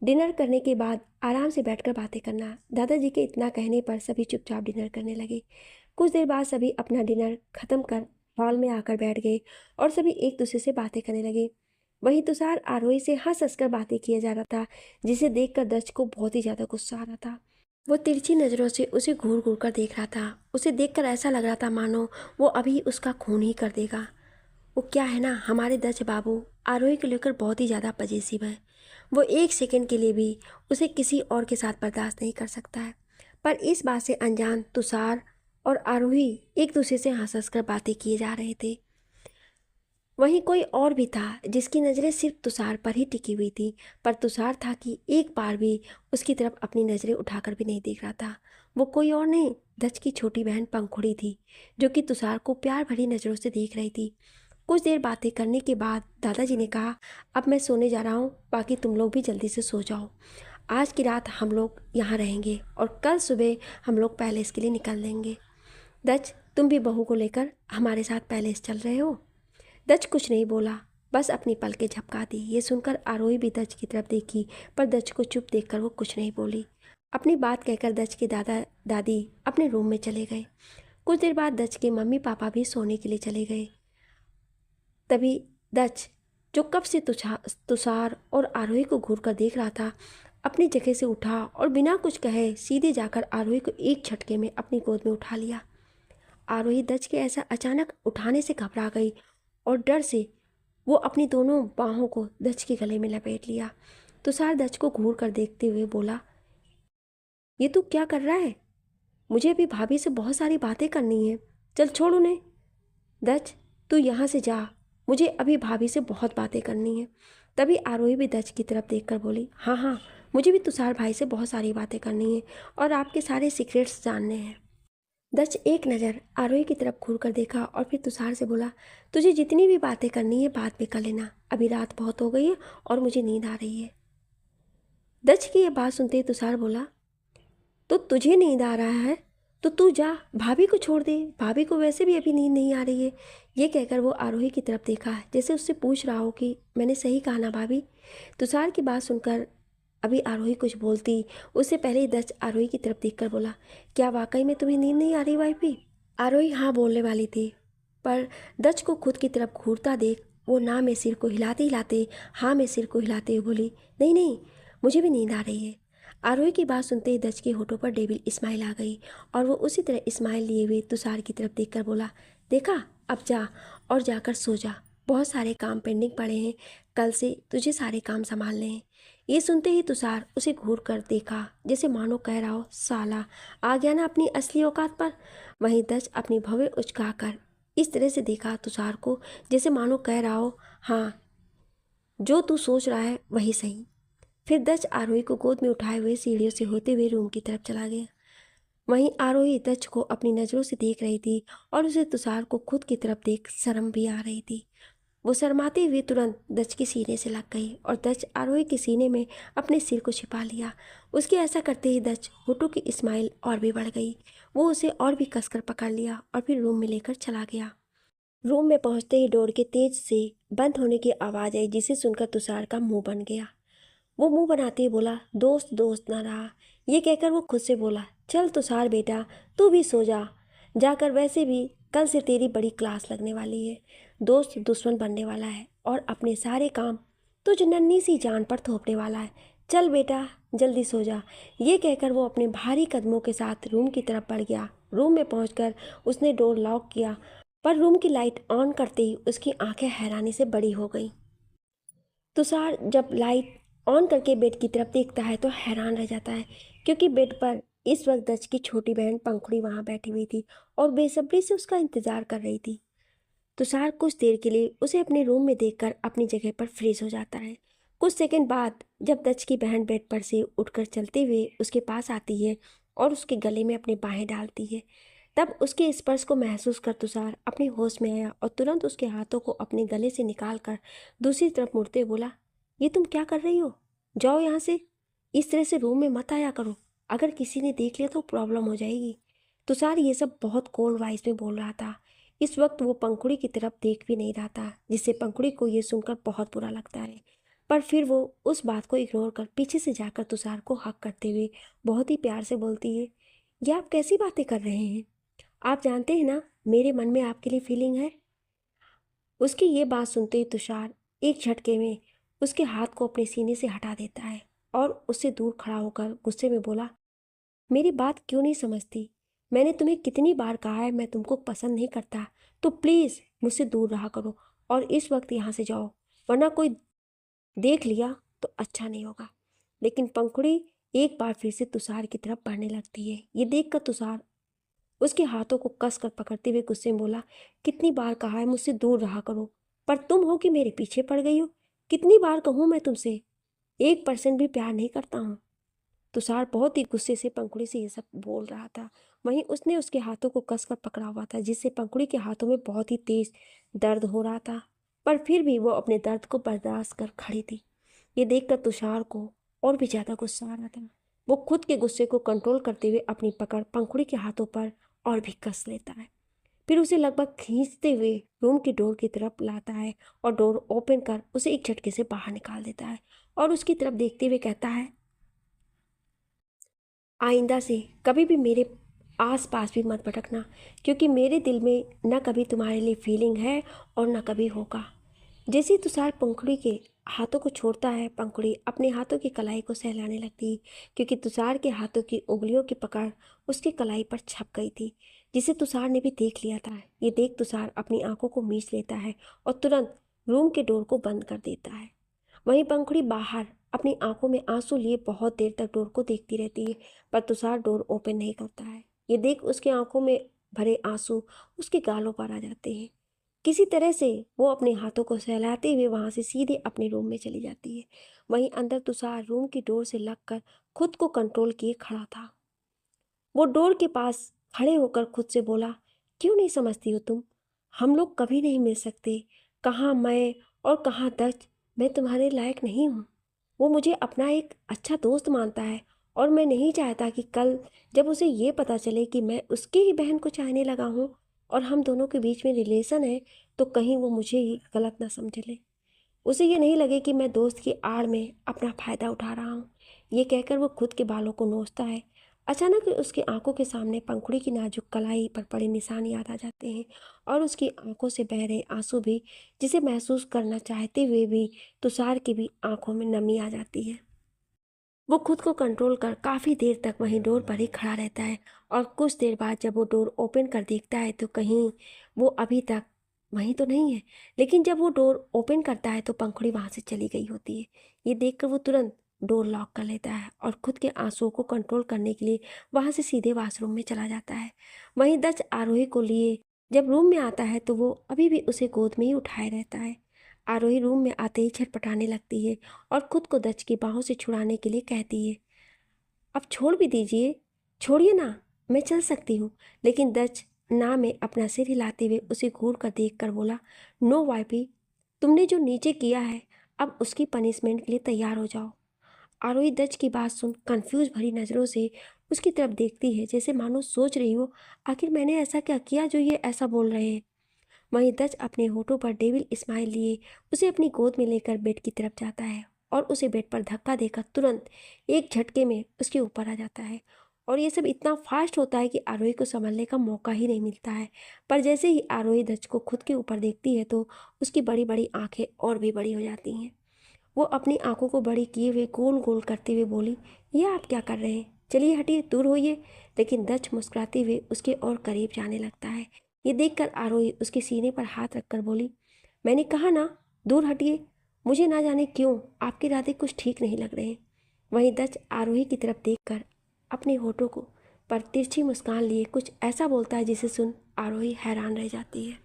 डिनर करने के बाद आराम से बैठकर बातें करना। दादाजी के इतना कहने पर सभी चुपचाप डिनर करने लगे। कुछ देर बाद सभी अपना डिनर ख़त्म कर हॉल में आकर बैठ गए और सभी एक दूसरे से बातें करने लगे। वहीं तुषार आरोही से हंस हंस कर बातें किया जा रहा था, जिसे देखकर दच को बहुत ही ज़्यादा गुस्सा आ रहा था। वो तिरछी नज़रों से उसे घूर घूर कर देख रहा था। उसे देखकर ऐसा लग रहा था मानो वो अभी उसका खून ही कर देगा। वो क्या है ना, हमारे दच बाबू आरोही को लेकर बहुत ही ज़्यादा पजेसिव है। वो एक सेकंड के लिए भी उसे किसी और के साथ बर्दाश्त नहीं कर सकता है। पर इस बात से अनजान तुषार और आरोही एक दूसरे से हंस हंस कर बातें किए जा रहे थे। वहीं कोई और भी था जिसकी नज़रें सिर्फ तुषार पर ही टिकी हुई थी, पर तुषार था कि एक बार भी उसकी तरफ अपनी नज़रें उठाकर भी नहीं देख रहा था। वो कोई और नहीं, दच की छोटी बहन पंखुड़ी थी, जो कि तुषार को प्यार भरी नज़रों से देख रही थी। कुछ देर बातें करने के बाद दादाजी ने कहा, अब मैं सोने जा रहा हूँ, बाकी तुम लोग भी जल्दी से सो जाओ। आज की रात हम लोग यहाँ रहेंगे और कल सुबह हम लोग पैलेस के लिए निकल लेंगे। दच, तुम भी बहू को लेकर हमारे साथ पैलेस चल रहे हो? दच कुछ नहीं बोला, बस अपनी पलकें झपका दी। ये सुनकर आरोही भी दच की तरफ देखी, पर दच को चुप देखकर वो कुछ नहीं बोली। अपनी बात कहकर दच के दादा दादी अपने रूम में चले गए। कुछ देर बाद दच के मम्मी पापा भी सोने के लिए चले गए। तभी दच, जो कब से तुषार और आरोही को घूर कर देख रहा था, अपनी जगह से उठा और बिना कुछ कहे सीधे जाकर आरोही को एक झटके में अपनी गोद में उठा लिया। आरोही दच के ऐसा अचानक उठाने से घबरा गई और डर से वो अपनी दोनों बाहों को दच के गले में लपेट लिया। तुषार दच को घूर कर देखते हुए बोला, ये तू क्या कर रहा है? मुझे अभी भाभी से बहुत सारी बातें करनी है, चल छोड़ उन्हें। दच, तू यहाँ से जा, मुझे अभी भाभी से बहुत बातें करनी है। तभी आरोही भी दच की तरफ देखकर बोली, हाँ हाँ, मुझे भी तुषार भाई से बहुत सारी बातें करनी है और आपके सारे सीक्रेट्स जानने हैं। दच एक नज़र आरोही की तरफ घूर कर देखा और फिर तुषार से बोला, तुझे जितनी भी बातें करनी है बाद में कर लेना, अभी रात बहुत हो गई है और मुझे नींद आ रही है। दच की यह बात सुनते ही तुषार बोला, तो तुझे नींद आ रहा है तो तू जा, भाभी को छोड़ दे, भाभी को वैसे भी अभी नींद नहीं आ रही है। ये कहकर वो आरोही की तरफ देखा, जैसे उससे पूछ रहा हो कि मैंने सही कहा ना भाभी। तुषार की बात सुनकर अभी आरोही कुछ बोलती उससे पहले ही दच आरोही की तरफ देखकर बोला, क्या वाकई में तुम्हें नींद नहीं आ रही वाइफी? आरोही हाँ बोलने वाली थी, पर दच को खुद की तरफ घूरता देख वो ना में सिर को हिलाते हिलाते हाँ में सिर को हिलाते हुए बोली, नहीं नहीं, मुझे भी नींद आ रही है। आरोही की बात सुनते ही दच के होठों पर डेविल स्माइल आ गई और वो उसी तरह स्माइल लिए हुए तुषार की तरफ देखकर बोला, देखा, अब जा और जाकर सो जा, बहुत सारे काम पेंडिंग पड़े हैं, कल से तुझे सारे काम संभालने हैं। ये सुनते ही तुषार उसे घूर कर देखा, जैसे मानो कह रहा हो, साला आ गया ना अपनी असली औकात पर। वहीं दच अपनी भवें उचकाकर इस तरह से देखा तुषार को, जैसे मानो कह रहा हो, हाँ जो तू सोच रहा है वही सही। फिर दच आरोही को गोद में उठाए हुए सीढ़ियों से होते हुए रूम की तरफ चला गया। वहीं आरोही दच को अपनी नज़रों से देख रही थी और उसे तुषार को खुद की तरफ देख शर्म भी आ रही थी। वो शर्माते हुए तुरंत दच के सीने से लग गई और दच आरोही के सीने में अपने सिर को छिपा लिया। उसके ऐसा करते ही दच होठों की स्माइल और भी बढ़ गई। वो उसे और भी कसकर पकड़ लिया और फिर रूम में लेकर चला गया। रूम में पहुंचते ही डोर के तेज से बंद होने की आवाज़ आई, जिसे सुनकर तुषार का मुंह बन गया। वो मुंह बनाते ही बोला, दोस्त दोस्त ना रहा। ये कहकर वो खुद से बोला, चल तुषार बेटा, तू भी सो जा जाकर, वैसे भी कल से तेरी बड़ी क्लास लगने वाली है। दोस्त दुश्मन बनने वाला है और अपने सारे काम तुझ नन्ही सी जान पर थोपने वाला है। चल बेटा जल्दी सो जा। ये कहकर वो अपने भारी कदमों के साथ रूम की तरफ बढ़ गया। रूम में पहुंचकर उसने डोर लॉक किया, पर रूम की लाइट ऑन करते ही उसकी आंखें हैरानी से बड़ी हो गईं। तुषार जब लाइट ऑन करके बेड की तरफ देखता है तो हैरान रह जाता है, क्योंकि बेड पर इस वक्त दच की छोटी बहन पंखुड़ी वहां बैठी हुई थी और बेसब्री से उसका इंतजार कर रही थी। तुषार कुछ देर के लिए उसे अपने रूम में देखकर अपनी जगह पर फ्रीज हो जाता है। कुछ सेकंड बाद जब दच की बहन बेड पर से उठकर चलते हुए उसके पास आती है और उसके गले में अपनी बाहें डालती है, तब उसके स्पर्श को महसूस कर तुषार अपने होश में आया और तुरंत उसके हाथों को अपने गले से निकालकर दूसरी तरफ मुड़ते हुए बोला, ये तुम क्या कर रही हो? जाओ यहाँ से, इस तरह से रूम में मत आया करो, अगर किसी ने देख लिया तो प्रॉब्लम हो जाएगी। तुषार ये सब बहुत कोल्ड वॉइस में बोल रहा था। इस वक्त वो पंखुड़ी की तरफ देख भी नहीं रहा था, जिससे पंखुड़ी को ये सुनकर बहुत बुरा लगता है। पर फिर वो उस बात को इग्नोर कर पीछे से जाकर तुषार को हक करते हुए बहुत ही प्यार से बोलती है, ये आप कैसी बातें कर रहे हैं? आप जानते हैं ना मेरे मन में आपके लिए फीलिंग है। उसकी ये बात सुनते ही तुषार एक झटके में उसके हाथ को अपने सीने से हटा देता है और उससे दूर खड़ा होकर गुस्से में बोला, मेरी बात क्यों नहीं समझती? मैंने तुम्हें कितनी बार कहा है मैं तुमको पसंद नहीं करता, तो प्लीज़ मुझसे दूर रहा करो और इस वक्त यहाँ से जाओ, वरना कोई देख लिया तो अच्छा नहीं होगा। लेकिन पंखुड़ी एक बार फिर से तुषार की तरफ बढ़ने लगती है। ये देखकर तुषार उसके हाथों को कस कर पकड़ते हुए गुस्से में बोला, कितनी बार कहा है मुझसे दूर रहा करो, पर तुम हो कि मेरे पीछे पड़ गई हो। कितनी बार कहूँ मैं तुमसे, 1% भी प्यार नहीं करता हूँ। तुषार बहुत ही गुस्से से पंखुड़ी से ये सब बोल रहा था। वहीं उसने उसके हाथों को कसकर पकड़ा हुआ था, जिससे पंखुड़ी के हाथों में बहुत ही तेज दर्द हो रहा था, पर फिर भी वो अपने दर्द को बर्दाश्त कर खड़ी थी। ये देखकर तुषार को और भी ज़्यादा गुस्सा आ रहा था। वो खुद के गुस्से को कंट्रोल करते हुए अपनी पकड़ पंखुड़ी के हाथों पर और भी कस लेता है। फिर उसे लगभग खींचते हुए रूम की डोर की तरफ लाता है और डोर ओपन कर उसे एक झटके से बाहर निकाल देता है और उसकी तरफ देखते हुए कहता है, आइंदा से कभी भी मेरे आस पास भी मत भटकना, क्योंकि मेरे दिल में न कभी तुम्हारे लिए फीलिंग है और न कभी होगा। जैसे ही तुषार पंखुड़ी के हाथों को छोड़ता है, पंखुड़ी अपने हाथों की कलाई को सहलाने लगती, क्योंकि तुषार के हाथों की उंगलियों की पकड़ उसकी कलाई पर छप गई थी, जिसे तुषार ने भी देख लिया था। ये देख तुषार अपनी आंखों को मीच लेता है और तुरंत रूम के डोर को बंद कर देता है। वहीं पंखुड़ी बाहर अपनी आंखों में आंसू लिए बहुत देर तक डोर को देखती रहती है, पर तुषार डोर ओपन नहीं करता है। ये देख उसकी आंखों में भरे आंसू उसके गालों पर आ जाते हैं। किसी तरह से वो अपने हाथों को सहलाते हुए वहां से सीधे अपने रूम में चली जाती है। वहीं अंदर तुषार रूम की डोर से लगकर खुद को कंट्रोल किए खड़ा था। वो डोर के पास खड़े होकर खुद से बोला, क्यों नहीं समझती हो तुम? हम लोग कभी नहीं मिल सकते। कहाँ मैं और कहाँ दर्ज, मैं तुम्हारे लायक नहीं हूँ। वो मुझे अपना एक अच्छा दोस्त मानता है और मैं नहीं चाहता कि कल जब उसे ये पता चले कि मैं उसकी ही बहन को चाहने लगा हूँ और हम दोनों के बीच में रिलेशन है, तो कहीं वो मुझे ही गलत ना समझ ले। उसे ये नहीं लगे कि मैं दोस्त की आड़ में अपना फ़ायदा उठा रहा हूँ। ये कहकर वो खुद के बालों को नोचता है। अचानक उसकी आंखों के सामने पंखुड़ी की नाजुक कलाई पर पड़े निशान याद आ जाते हैं और उसकी आंखों से बह रहे आंसू भी, जिसे महसूस करना चाहते हुए भी तुषार की भी आंखों में नमी आ जाती है। वो खुद को कंट्रोल कर काफ़ी देर तक वहीं डोर पर ही खड़ा रहता है और कुछ देर बाद जब वो डोर ओपन कर देखता है तो कहीं वो अभी तक वहीं तो नहीं है। लेकिन जब वो डोर ओपन करता है तो पंखुड़ी वहाँ से चली गई होती है। ये देखकर वो तुरंत डोर लॉक कर लेता है और खुद के आंसुओं को कंट्रोल करने के लिए वहाँ से सीधे वॉशरूम में चला जाता है। वहीं दच आरोही को लिए जब रूम में आता है तो वो अभी भी उसे गोद में ही उठाए रहता है। आरोही रूम में आते ही छटपटाने लगती है और खुद को दच की बाहों से छुड़ाने के लिए कहती है, अब छोड़ भी दीजिए, छोड़िए ना, मैं चल सकती हूँ। लेकिन दच ना में अपना सिर हिलाते हुए उसे घूर कर देख कर बोला, नो वाइपी, तुमने जो नीचे किया है अब उसकी पनिशमेंट के लिए तैयार हो जाओ। आरोही दच की बात सुन कंफ्यूज भरी नज़रों से उसकी तरफ देखती है, जैसे मानो सोच रही हो आखिर मैंने ऐसा क्या किया जो ये ऐसा बोल रहे हैं। वहीं दच अपने होठों पर डेविल स्माइल लिए उसे अपनी गोद में लेकर बेड की तरफ जाता है और उसे बेड पर धक्का देकर तुरंत एक झटके में उसके ऊपर आ जाता है। और ये सब इतना फास्ट होता है कि आरोही को संभलने का मौका ही नहीं मिलता है। पर जैसे ही आरोही दच को खुद के ऊपर देखती है तो उसकी बड़ी बड़ी आंखें और भी बड़ी हो जाती हैं। वो अपनी आंखों को बड़ी किए हुए गोल गोल करते हुए बोली, ये आप क्या कर रहे हैं, चलिए हटिए, दूर होइए। लेकिन दच मुस्कुराते हुए उसके और करीब जाने लगता है। ये देखकर आरोही उसके सीने पर हाथ रखकर बोली, मैंने कहा ना, दूर हटिए। मुझे ना जाने क्यों आपके इरादे कुछ ठीक नहीं लग रहे हैं। वहीं दच आरोही की तरफ देखकर अपने होठों को पर तिरछी मुस्कान लिए कुछ ऐसा बोलता है जिसे सुन आरोही हैरान रह जाती है।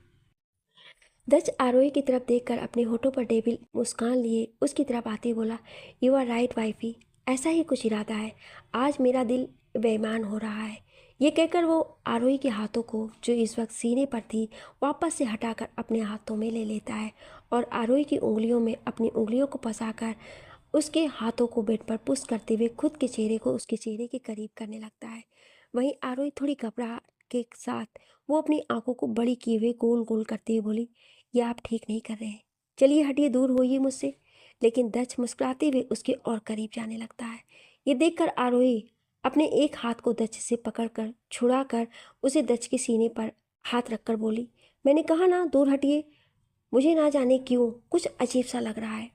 दच आरोही की तरफ देखकर अपने होठों पर डेविल मुस्कान लिए उसकी तरफ आते बोला, यू आर राइट वाइफी, ऐसा ही कुछ इरादा है, आज मेरा दिल बेईमान हो रहा है। ये कहकर वो आरोही के हाथों को जो इस वक्त सीने पर थी वापस से हटाकर अपने हाथों में ले लेता है और आरोही की उंगलियों में अपनी उंगलियों को फंसाकर उसके हाथों को बेड पर पुश करते हुए खुद के चेहरे को उसके चेहरे के करीब करने लगता है। वहीं आरोही थोड़ी घबराहट के साथ वो अपनी आंखों को बड़ी किए हुए गोल गोल करते हुए बोली, ये आप ठीक नहीं कर रहे हैं, चलिए हटिए, दूर होइए मुझसे। लेकिन दच मुस्कुराते हुए उसके और करीब जाने लगता है। ये देखकर आरोही अपने एक हाथ को दच से पकड़कर छुड़ाकर उसे दच के सीने पर हाथ रखकर बोली, मैंने कहा ना, दूर हटिए, मुझे ना जाने क्यों कुछ अजीब सा लग रहा है।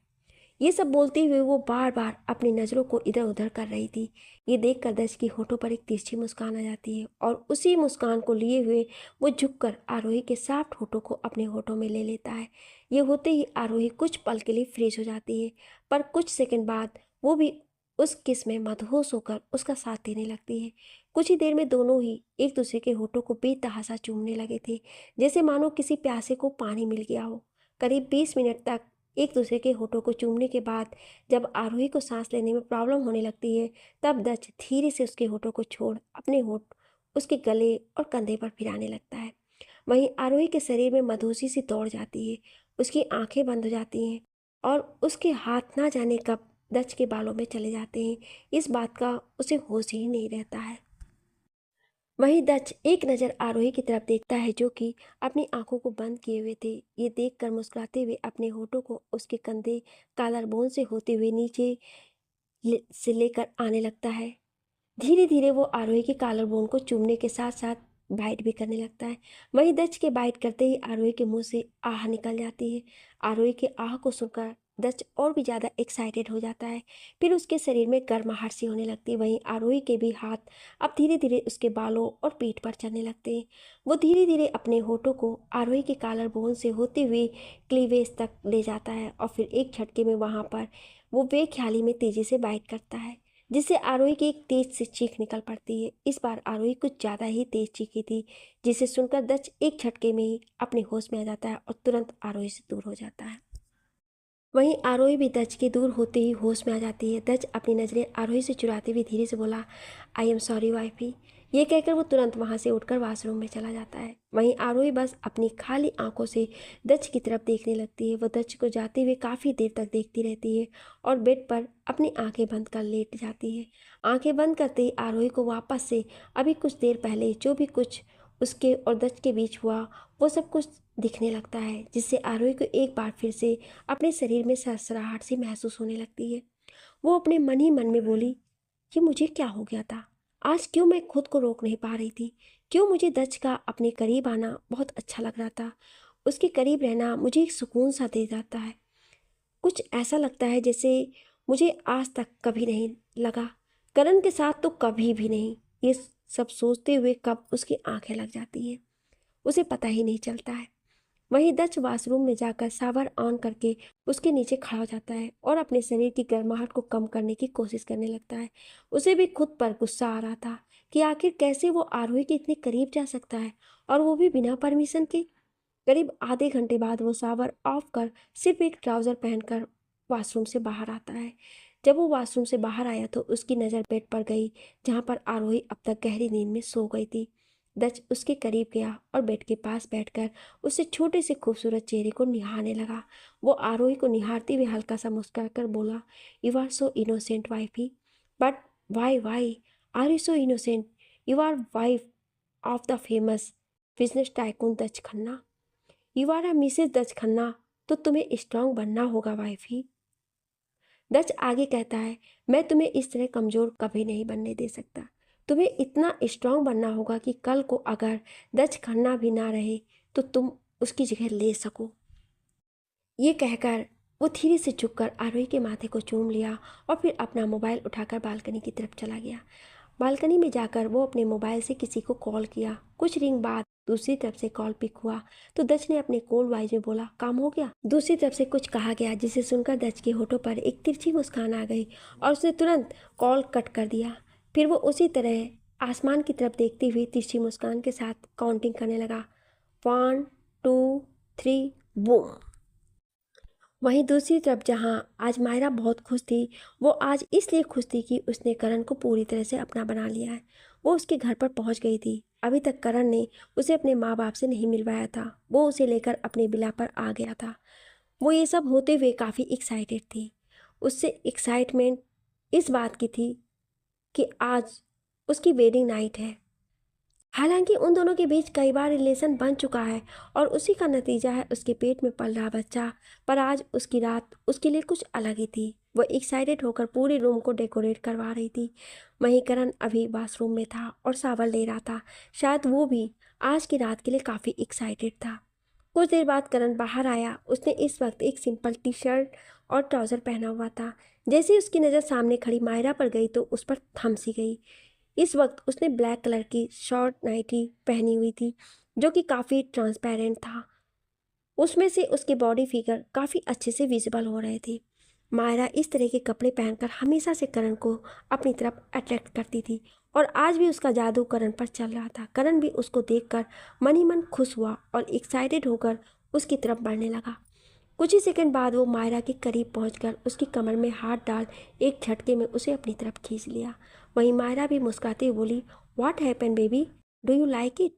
ये सब बोलते हुए वो बार बार अपनी नज़रों को इधर उधर कर रही थी। ये देखकर दश की होठों पर एक तिरछी मुस्कान आ जाती है और उसी मुस्कान को लिए हुए वो झुककर आरोही के सॉफ्ट होठों को अपने होठों में ले लेता है। ये होते ही आरोही कुछ पल के लिए फ्रीज हो जाती है, पर कुछ सेकंड बाद वो भी उस किस में मदहोश होकर उसका साथ देने लगती है। कुछ ही देर में दोनों ही एक दूसरे के होठों को बेतहाशा चूमने लगे थे, जैसे मानो किसी प्यासे को पानी मिल गया हो। करीब 20 मिनट तक एक दूसरे के होठों को चूमने के बाद जब आरोही को सांस लेने में प्रॉब्लम होने लगती है तब दच धीरे से उसके होठों को छोड़ अपने होठ उसके गले और कंधे पर फिराने लगता है। वहीं आरोही के शरीर में मधुसी सी दौड़ जाती है, उसकी आंखें बंद हो जाती हैं और उसके हाथ ना जाने कब दच के बालों में चले जाते हैं। इस बात का उसे होश ही नहीं रहता है। वहीं दच एक नज़र आरोही की तरफ देखता है जो कि अपनी आंखों को बंद किए हुए थे। ये देखकर मुस्कुराते हुए अपने होठों को उसके कंधे कॉलर बोन से होते हुए नीचे से लेकर आने लगता है। धीरे धीरे वो आरोही के कॉलर बोन को चूमने के साथ साथ बाइट भी करने लगता है। वहीं दच के बाइट करते ही आरोही के मुंह से आह निकल जाती है। आरोही के आह को सुनकर दच और भी ज़्यादा एक्साइटेड हो जाता है। फिर उसके शरीर में गर्माहट सी होने लगती है। वहीं आरोही के भी हाथ अब धीरे धीरे उसके बालों और पीठ पर चलने लगते हैं। वो धीरे धीरे अपने होठों को आरोही के कॉलर बोन से होते हुए क्लीवेज तक ले जाता है और फिर एक झटके में वहाँ पर वो बेख्याली में तेज़ी से बाइट करता है, जिससे आरोही की एक तेज से चीख निकल पड़ती है। इस बार आरोही कुछ ज़्यादा ही तेज चीखी थी, जिसे सुनकर दच एक झटके में ही अपने होश में आ जाता है और तुरंत आरोही से दूर हो जाता है। वहीं आरोही भी दच के दूर होते ही होश में आ जाती है। दच अपनी नज़रें आरोही से चुराते हुए धीरे से बोला, आई एम सॉरी वाइफी, ये कहकर वो तुरंत वहाँ से उठकर वॉशरूम में चला जाता है। वहीं आरोही बस अपनी खाली आंखों से दक्ष की तरफ देखने लगती है। वो दक्ष को जाते हुए काफ़ी देर तक देखती रहती है और बेड पर अपनी आंखें बंद कर लेट जाती है। आंखें बंद करते ही आरोही को वापस से अभी कुछ देर पहले जो भी कुछ उसके और दक्ष के बीच हुआ वो सब कुछ दिखने लगता है, जिससे आरोही को एक बार फिर से अपने शरीर में सरसराहट सी महसूस होने लगती है। वो अपने मन ही मन में बोली, ये मुझे क्या हो गया था? आज क्यों मैं खुद को रोक नहीं पा रही थी? क्यों मुझे दक्ष का अपने करीब आना बहुत अच्छा लग रहा था? उसके करीब रहना मुझे एक सुकून सा दे जाता है। कुछ ऐसा लगता है जैसे मुझे आज तक कभी नहीं लगा। करण के साथ तो कभी भी नहीं। ये सब सोचते हुए कब उसकी आंखें लग जाती हैं, उसे पता ही नहीं चलता है। वहीं दक्ष वॉशरूम में जाकर शावर ऑन करके उसके नीचे खड़ा हो जाता है और अपने शरीर की गर्माहट को कम करने की कोशिश करने लगता है। उसे भी खुद पर गुस्सा आ रहा था कि आखिर कैसे वो आरोही के इतने करीब जा सकता है, और वो भी बिना परमिशन के। करीब आधे घंटे बाद वो शावर ऑफ कर सिर्फ एक ट्राउज़र पहनकर वॉशरूम से बाहर आता है। जब वो वॉशरूम से बाहर आया तो उसकी नज़र बेड पर गई, जहाँ पर आरोही अब तक गहरी नींद में सो गई थी। दक्ष उसके करीब गया और बेड के पास बैठकर उससे छोटे से खूबसूरत चेहरे को निहारने लगा। वो आरोही को निहारते हुए हल्का सा मुस्कुराकर बोला, you are so innocent wifey, but why are you so innocent? You are wife of the famous business tycoon Daksh Khanna. You are a Mrs Daksh Khanna, तो तुम्हें स्ट्रांग बनना होगा वाइफी। दक्ष आगे कहता है, मैं तुम्हें इस तरह कमज़ोर कभी नहीं बनने दे सकता। तुम्हें इतना स्ट्रांग बनना होगा कि कल को अगर दक्ष खन्ना भी ना रहे तो तुम उसकी जगह ले सको। ये कहकर वो धीरे से झुककर आरोही के माथे को चूम लिया और फिर अपना मोबाइल उठाकर बालकनी की तरफ चला गया। बालकनी में जाकर वो अपने मोबाइल से किसी को कॉल किया। कुछ रिंग बाद दूसरी तरफ से कॉल पिक हुआ तो दक्ष ने अपने कोल्ड वॉइस में बोला, काम हो गया। दूसरी तरफ से कुछ कहा गया जिसे सुनकर दक्ष के होठों पर एक तिरछी मुस्कान आ गई और उसने तुरंत कॉल कट कर दिया। फिर वो उसी तरह आसमान की तरफ देखती हुई तिरछी मुस्कान के साथ काउंटिंग करने लगा, 1 2 3 बूम। वहीं दूसरी तरफ जहां आज मायरा बहुत खुश थी, वो आज इसलिए खुश थी कि उसने करण को पूरी तरह से अपना बना लिया है। वो उसके घर पर पहुंच गई थी। अभी तक करण ने उसे अपने माँ बाप से नहीं मिलवाया था। वो उसे लेकर अपने विला पर आ गया था। वो ये सब होते हुए काफ़ी एक्साइटेड थी। उससे एक्साइटमेंट इस बात की थी कि आज उसकी वेडिंग नाइट है। हालांकि उन दोनों के बीच कई बार रिलेशन बन चुका है और उसी का नतीजा है उसके पेट में पल रहा बच्चा। पर आज उसकी रात उसके लिए कुछ अलग ही थी। वो एक्साइटेड होकर पूरे रूम को डेकोरेट करवा रही थी। वहीं करण अभी बाथरूम में था और शावर ले रहा था। शायद वो भी आज की रात के लिए काफ़ी एक्साइटेड था। कुछ देर बाद करण बाहर आया। उसने इस वक्त एक सिंपल टी शर्ट और ट्राउज़र पहना हुआ था। जैसे ही उसकी नज़र सामने खड़ी मायरा पर गई तो उस पर थम सी गई। इस वक्त उसने ब्लैक कलर की शॉर्ट नाइटी पहनी हुई थी जो कि काफ़ी ट्रांसपेरेंट था। उसमें से उसके बॉडी फिगर काफ़ी अच्छे से विजिबल हो रहे थे। मायरा इस तरह के कपड़े पहनकर हमेशा से करण को अपनी तरफ अट्रैक्ट करती थी और आज भी उसका जादू करण पर चल रहा था। करण भी उसको देखकर मन ही मन खुश हुआ और एक्साइटेड होकर उसकी तरफ बढ़ने लगा। कुछ ही सेकंड बाद वो मायरा के करीब पहुंचकर उसकी कमर में हाथ डाल एक झटके में उसे अपनी तरफ खींच लिया। वहीं मायरा भी मुस्कुराती हुई बोली, what happen baby, do you like it?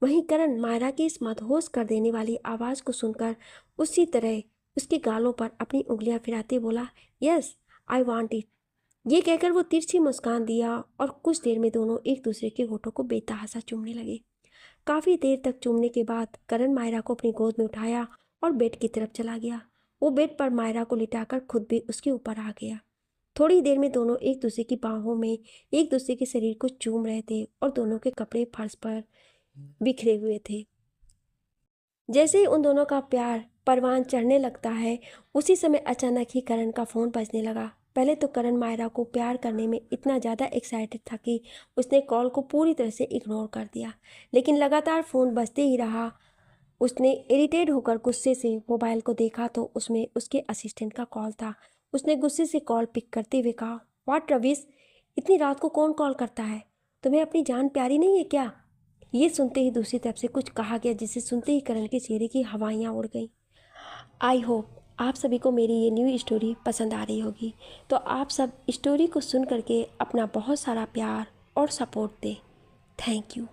वहीं करण मायरा की इस मदहोश कर देने वाली आवाज़ को सुनकर उसी तरह उसके गालों पर अपनी उंगलियां फिराते बोला, यस आई वांट इट। ये कहकर वो तिरछी मुस्कान दिया और कुछ देर में दोनों एक दूसरे के होठों को बेतहासा चूमने लगे। काफ़ी देर तक चूमने के बाद करण मायरा को अपनी गोद में उठाया और बेड की तरफ चला गया। वो बेड पर मायरा को लिटाकर खुद भी उसके ऊपर आ गया। थोड़ी देर में दोनों एक दूसरे की बाहों में एक दूसरे के शरीर को चूम रहे थे और दोनों के कपड़े फर्श पर बिखरे हुए थे। जैसे ही उन दोनों का प्यार परवान चढ़ने लगता है, उसी समय अचानक ही करण का फ़ोन बजने लगा। पहले तो करण मायरा को प्यार करने में इतना ज़्यादा एक्साइटेड था कि उसने कॉल को पूरी तरह से इग्नोर कर दिया, लेकिन लगातार फ़ोन बजते ही रहा। उसने इरिटेट होकर गुस्से से मोबाइल को देखा तो उसमें उसके असिस्टेंट का कॉल था। उसने गुस्से से कॉल पिक करते हुए कहा, व्हाट रवीश, इतनी रात को कौन कॉल करता है? तुम्हें अपनी जान प्यारी नहीं है क्या? ये सुनते ही दूसरी तरफ से कुछ कहा गया जिसे सुनते ही करण के चेहरे की हवाइयाँ उड़ गईं। आई होप आप सभी को मेरी ये न्यू स्टोरी पसंद आ रही होगी। तो आप सब स्टोरी को सुन करके अपना बहुत सारा प्यार और सपोर्ट दें। Thank you.